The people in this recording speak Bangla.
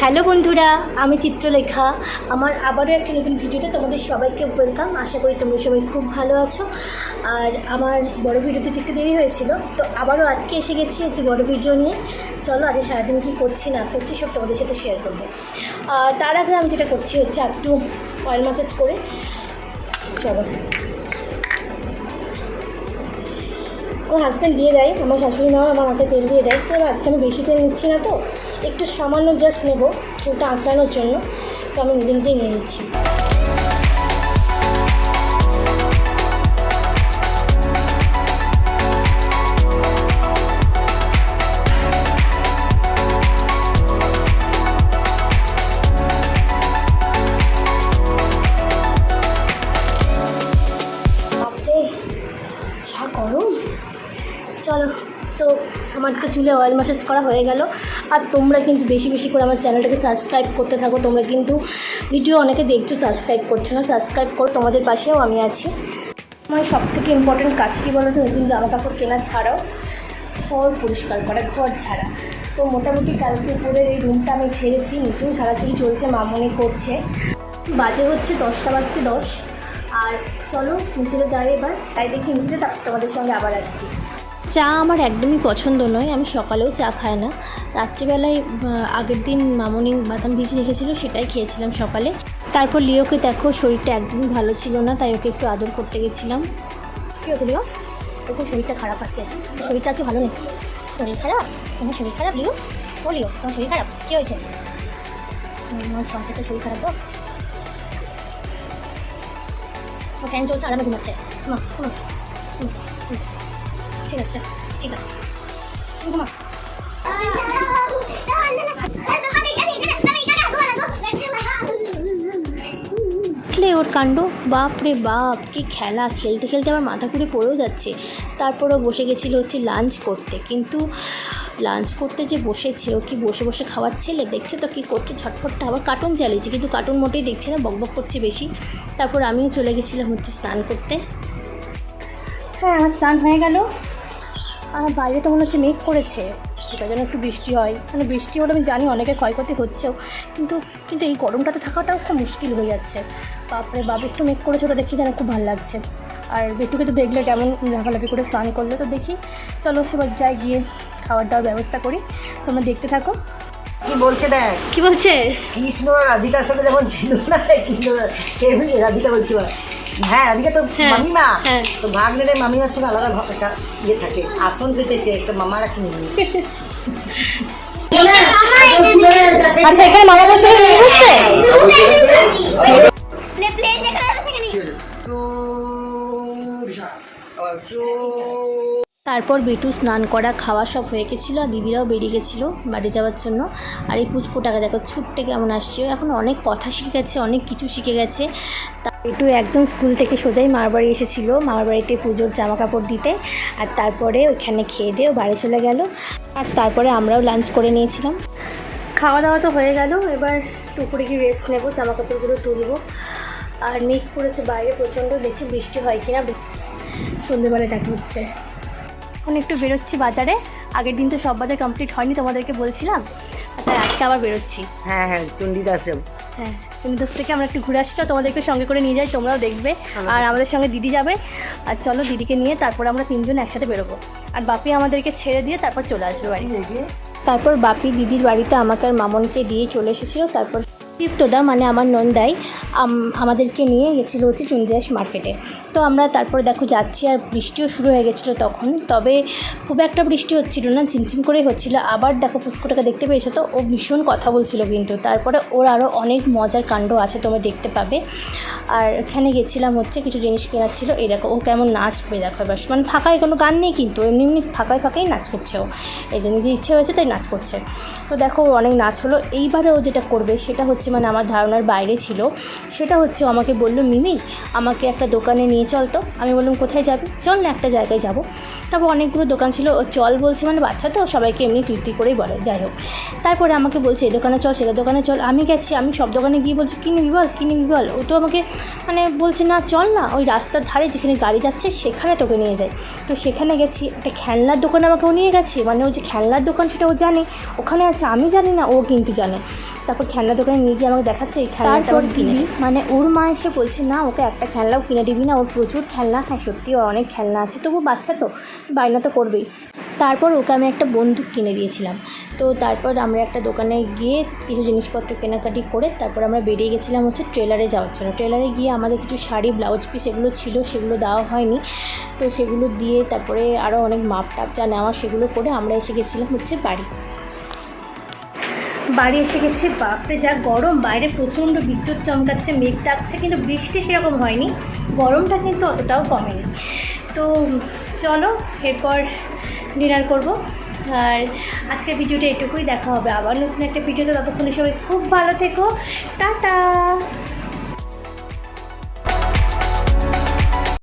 হ্যালো বন্ধুরা, আমি চিত্রলেখা। আমার আবারও একটা নতুন ভিডিওতে তোমাদের সবাইকে ওয়েলকাম। আশা করি তোমরা সবাই খুব ভালো আছো। আর আমার বড় ভিডিওতে একটু দেরি হয়েছিল, তো আবারও আজকে এসে গেছি যে বড় ভিডিও নিয়ে। চলো আজ সারাদিন কী করছি না করছি সব তোমাদের সাথে শেয়ার করবো। তার আগে আমি যেটা করছি হচ্ছে আজ একটু অয়েল ম্যাসাজ করে চলো। আমার হাজব্যান্ড দিয়ে দেয়, আমার শাশুড়ি মাও আমার মাথায় তেল দিয়ে দেয়। তো আজকে আমি বেশি তেল নিচ্ছি না, তো একটু সামান্য জাস্ট নেব চুলটা আঁচড়ানোর জন্য। তো আমি নিজে নিজেই নিয়ে নিচ্ছি। যা গরম। চলো, তো আমার তো চুলে অয়েল ম্যাসাজ করা হয়ে গেল। আর তোমরা কিন্তু বেশি বেশি করে আমার চ্যানেলটাকে সাবস্ক্রাইব করতে থাকো। তোমরা কিন্তু ভিডিও অনেকে দেখছো, সাবস্ক্রাইব করছো না। সাবস্ক্রাইব করো, তোমাদের পাশেও আমি আছি। আমার সবথেকে ইম্পর্টেন্ট কাজ কী বলো তো, নতুন জামা কাপড় কেনা ছাড়াও ঘর পরিষ্কার করা, ঘর ছাড়া। তো মোটামুটি কালকে উপরের এই রুমটা আমি ছেড়েছি, নিচেও ছাড়াছাড়ি চলছে, মামনি করছে। বাজে হচ্ছে 10টা বাজতে 10। আর চলো নিচেতে যাই এবার, তাই দেখি নিচেতে তোমাদের সঙ্গে আবার আসছি। চা আমার একদমই পছন্দ নয়, আমি সকালেও চা খাই না। রাত্রিবেলায় আগের দিন মামনি বাদাম ভিজিয়ে রেখেছিলো, সেটাই খেয়েছিলাম সকালে। তারপর লিওকে দেখো শরীরটা একদমই ভালো ছিল না, তাই ওকে একটু আদর করতে গেছিলাম। কী হয়েছে লিও? ওকে শরীরটা খারাপ আজকে, শরীরটা আজকে ভালো নেই। শরীর খারাপ? তোমার শরীর খারাপ লিও? ও লিও, তোমার শরীর খারাপ? কী হয়েছে? আমার সন্তানটা শরীর খারাপ তো, ও ফ্যান চলছে, আরামে ঘুমাচ্ছে। ঠিক আছে, ঠিক আছে, ঘুমা। ওর কাণ্ড, বাপ রে বাপ, কি খেলা! খেলতে খেলতে আমার মাথা ঘুরে পড়েও যাচ্ছে। তারপরও বসে গেছিলো হচ্ছে লাঞ্চ করতে, কিন্তু লাঞ্চ করতে যে বসেছে, ও কি বসে বসে খাওয়ার ছেলে? দেখছে তো কী করছে, ছটফটটা। আবার কার্টুন চালিয়েছে, কিন্তু কার্টুন মোটেই দেখছি না, বকবক করছে বেশি। তারপর আমিও চলে গেছিলাম হচ্ছে স্নান করতে। হ্যাঁ, আমার স্নান হয়ে গেল। আর বাইরে তো মনে হচ্ছে মেঘ করেছে, এটা যেন একটু বৃষ্টি হয়। মানে বৃষ্টি হলে আমি জানি অনেকের ক্ষয়ক্ষতি হচ্ছেও, কিন্তু এই গরমটাতে থাকাটাও খুব মুশকিল হয়ে যাচ্ছে। বাপরে বাপ, একটু মেঘ করেছে, ওটা দেখি যেন খুব ভালো লাগছে। আর বেটুকে তো দেখলে কেমন লাফালাফি করে স্নান করলো। তো দেখি, চলো এবার যাই, গিয়ে খাওয়ার দাওয়ার ব্যবস্থা করি। তোমরা দেখতে থাকো। কি বলছে দেখ, কি বলছে? কৃষ্ণ রাধিকার সাথে যখন ছিল না, কৃষ্ণ রাধিকা বলছি, হ্যাঁ রাধিকা তো মামিমা, তো ভাগ্নের মামিমার সঙ্গে আলাদা একটা ইয়ে থাকে, আসন পেতেছে, তো মামা রাখিনি। আচ্ছা, এখানে মামা বসে বসছে। তারপর বেটু স্নান করা খাওয়া সব হয়ে গেছিলো, আর দিদিরাও বেরিয়ে গেছিলো বাড়ি যাওয়ার জন্য। আর এই পুচকুটাকে দেখো ছুটতে কেমন আসছে, এখন অনেক কথা শিখে গেছে, অনেক কিছু শিখে গেছে। তা বেটু একদম স্কুল থেকে সোজাই মামার বাড়ি এসেছিলো, মামার বাড়িতে পুজোর জামা কাপড় দিতে। আর তারপরে ওইখানে খেয়ে দিয়ে বাড়ি চলে গেল। আর তারপরে আমরাও লাঞ্চ করে নিয়েছিলাম। খাওয়া দাওয়া তো হয়ে গেল, এবার দুপুরে গিয়ে রেস্ট নেবো, জামা কাপড়গুলো তুলবো। আর মেঘ পড়েছে বাইরে প্রচণ্ড, দেখি বৃষ্টি হয় কিনা। সন্ধ্যেবেলায় দেখা হচ্ছে। এখন একটু বেরোচ্ছি বাজারে। আগের দিন তো সব বাজার কমপ্লিট হয়নি, তোমাদেরকে বলছিলাম, তাই আজকে আবার বেরোচ্ছি। হ্যাঁ, চণ্ডীদাসে। হ্যাঁ, চণ্ডীদাস থেকে আমরা একটু ঘুরে আসছি, তোমাদেরকে সঙ্গে করে নিয়ে যাই, তোমরাও দেখবে। আর আমাদের সঙ্গে দিদি যাবে। আর চলো দিদিকে নিয়ে তারপর আমরা তিনজন একসাথে বেরোবো। আর বাপি আমাদেরকে ছেড়ে দিয়ে তারপর চলে আসবে বাড়ি। তারপর বাপি দিদির বাড়িতে আমাকে আর মামনকে দিয়ে চলে এসেছিলো। তারপর দীপ্তদা মানে আমার নন্দাই আমাদেরকে নিয়ে গেছিলো হচ্ছে চণ্ডীদাস মার্কেটে। তো আমরা তারপরে দেখো যাচ্ছি, আর বৃষ্টিও শুরু হয়ে গেছিলো তখন, তবে খুব একটা বৃষ্টি হচ্ছিলো না, ঝিমঝিম করেই হচ্ছিলো। আবার দেখো পুচকুটাকে দেখতে পেয়েছো তো, ও ভীষণ কথা বলছিল কিন্তু। তারপরে ওর আরও অনেক মজার কাণ্ড আছে, তোমরা দেখতে পাবে। আর এখানে গেছিলাম হচ্ছে কিছু জিনিস কেনার ছিল। এই দেখো ও কেমন নাচবে, দেখো এবার মানে ফাঁকায় কোনো গান নেই, কিন্তু এমনি এমনি ফাঁকাই নাচ করছে ও। এই যে নিজে ইচ্ছে হয়েছে তাই নাচ করছে। তো দেখো অনেক নাচ হলো। এইবারে ও যেটা করবে সেটা হচ্ছে মানে আমার ধারণার বাইরে ছিল। সেটা হচ্ছে আমাকে বললো, মিমি আমাকে একটা দোকানে নিয়ে চল। তো আমি বললাম কোথায় যাবে? চল না একটা জায়গায় যাবো। তারপর অনেকগুলো দোকান ছিল, ও চল বলছে, মানে বাচ্চা তো সবাইকে এমনি কীর্তি করেই বলে, যাই হোক। তারপরে আমাকে বলছে এই দোকানে চল, সেটা দোকানে চল। আমি গেছি, আমি সব দোকানে গিয়ে বলছি কি নিবি বল। ও তো আমাকে মানে বলছে না চল না, ওই রাস্তার ধারে যেখানে গাড়ি যাচ্ছে সেখানে তোকে নিয়ে যাই। তো সেখানে গেছি, একটা খেলনার দোকানে আমাকে ও নিয়ে গেছে। মানে ও যে খেলনার দোকান সেটা ও জানে, ওখানে আছে, আমি জানি না, ও কিন্তু জানে। তারপর খেলনা দোকানে নিয়ে গিয়ে আমাকে দেখাচ্ছে এই খেলনাটা। তারপর দিদি মানে ওর মা এসে বলছে না ওকে একটা খেলনাও কিনে দিবি না, ওর প্রচুর খেলনা। হ্যাঁ সত্যি ওর অনেক খেলনা আছে, তবু বাচ্চা তো বায়না তো করবেই। তারপর ওকে আমি একটা বন্দুক কিনে দিয়েছিলাম। তো তারপর আমরা একটা দোকানে গিয়ে কিছু জিনিসপত্র কেনাকাটি করে তারপর আমরা বেরিয়ে গেছিলাম হচ্ছে ট্রেলারে যাওয়ার জন্য। ট্রেলারে গিয়ে আমাদের কিছু শাড়ি ব্লাউজ পিস এগুলো ছিল, সেগুলো দেওয়া হয়নি, তো সেগুলো দিয়ে তারপরে আরও অনেক মাপ টাপ যা নেওয়া সেগুলো করে আমরা এসে গেছিলাম হচ্ছে বাড়ি এসে গেছি। বাপরে যা গরম, বাইরে প্রচণ্ড বিদ্যুৎ চমকাচ্ছে, মেঘ ডাকছে, কিন্তু বৃষ্টি সেরকম হয়নি, গরমটা কিন্তু অতটাও কমেনি। তো চলো এরপর ডিনার করব। আর আজকের ভিডিওটা এটুকুই, দেখা হবে আবার নতুন একটা ভিডিওতে। ততক্ষণে সবাই খুব ভালো থেকো, টাটা।